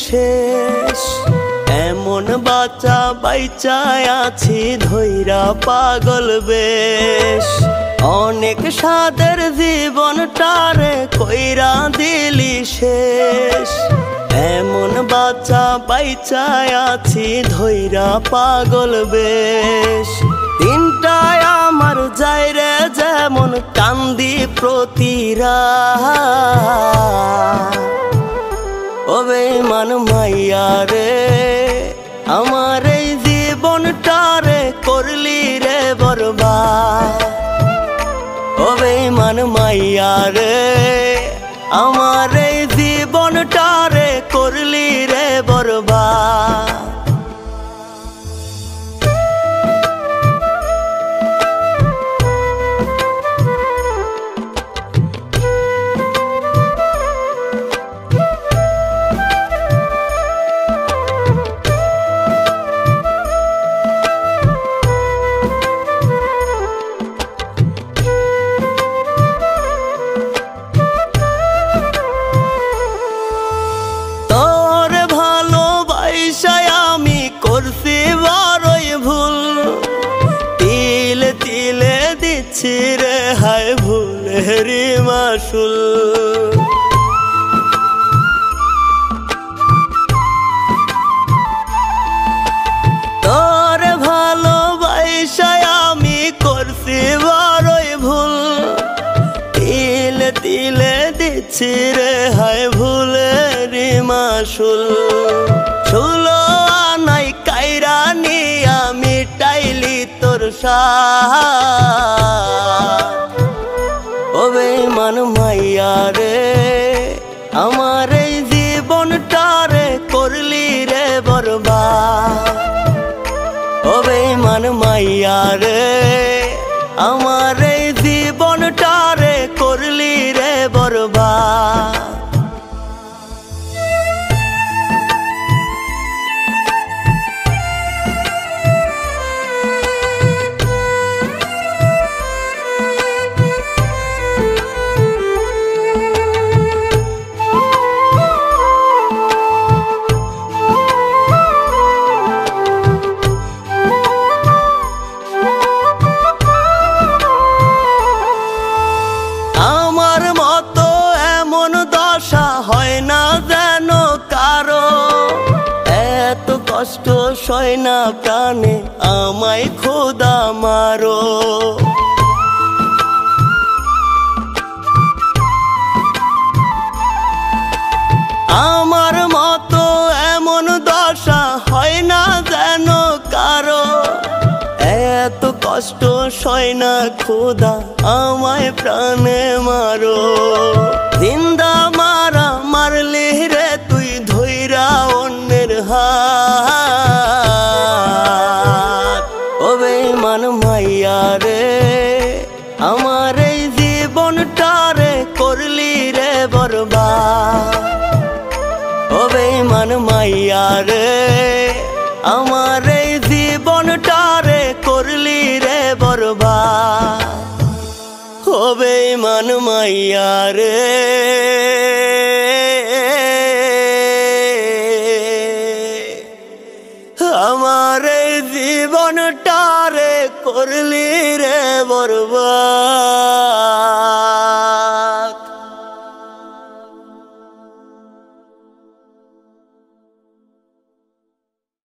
শেষ। এমন বাঁচা বাইচায় আছি ধইরা পাগল বেশ। অনেক সাদের জীবনটারে কইরা দিলি শেষ। এমন বাঁচা বাইচায় আছি ধইরা পাগল বেশ। দিনটায় আমার যায় রে যেমন কান্দি প্রতিরাত। ও বেঈমান মাইয়া রে আমার এই জীবনটারে করলি রে বরবাদ। ও বেঈমান মাইয়া রে আমার এই জীবনটারে করলি রে বরবাদ। রে হায় ভুলেরি মাসুল। তোর ভালোবাসায় আমি করছি বড়ই ভুল। তিলে তিলে দিচ্ছি রে হায় ভুলেরি মাসুল। ষোলো আনাই কাইরা নিয়া মিটাইলি তোর সাথ। ও বেঈমান মাইয়া রে আমার এই জীবনটারে করলি রে বরবাদ। ও বেঈমান মাইয়া রে আমার এই জীবনটারে করলি রে বরবাদ। কষ্ট সয় না প্রাণে আমায় খোদা মারো। আমার মতো এমন দশা হয় না যেন কারো। এত কষ্ট সয় না খোদা আমায় প্রাণে মারো। জিন্দা মারা মারলি রে তুই ধইরা অন্যের হাত। ও বেঈমান মাইয়া রে আমার এই জীবনটারে করলি রে বরবাদ। ও বেঈমান মাইয়া রে আমার এই জীবনটারে করলি রে বরবাদ। ও বেঈমান মাইয়া রে আমার এই জীবনটারে করলি রে বরবাদ।